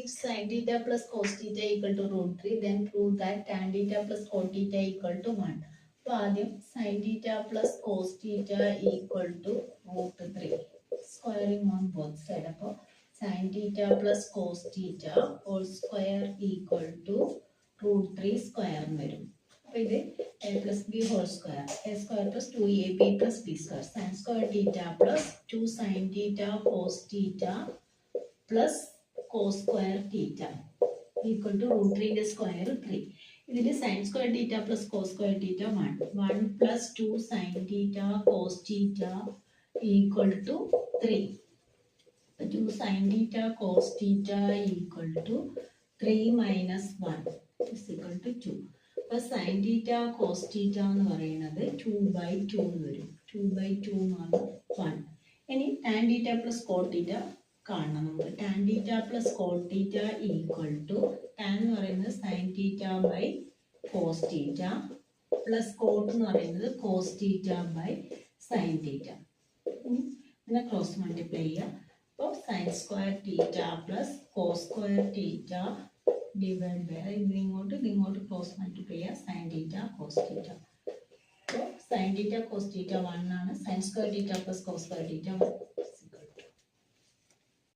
If sin theta plus cos theta equal to root 3, then prove that tan theta plus cot theta equal to 1. അപ്പോൾ ആദ്യം sin theta plus cos theta equal to root 3. Squaring on both sides. അപ്പോൾ sin theta plus cos theta whole square equal to root 3 square വരും. അപ്പോൾ ഇത് a plus b whole square. A square plus 2ab plus b square. Sin square theta plus 2 sin theta cos theta plus cos square theta equal to root 3 ന്റെ square 3. ഇതിൽ sin square theta plus cos square theta 1. 1 plus 2 sin theta cos theta equal to 3. 2 sin theta cos theta equal to 3 minus 1 is equal to 2. അപ്പോൾ sin theta cos theta എന്ന് പറയുന്നത് 2/2 എന്ന് വരും. 2/2 എന്ന് പറഞ്ഞാൽ 1. ഇനി tan theta plus cot theta കാണണം നമുക്ക്. tan theta plus cot theta equal to tan എന്ന് പറയുന്നത് sin theta by cos theta plus cot എന്ന് പറയുന്നത് cos theta by sin theta. ഇതിനെ ക്രോസ് മൾട്ടിപ്ലൈ ചെയ്യുക. അപ്പോൾ sin square theta plus cos square theta divide by ഇങ്ങോട്ട് cross multiply ചെയ്യുക. sin theta cos theta. അപ്പോൾ sin theta cos theta 1 ആണ്. sin square theta plus cos square theta 1.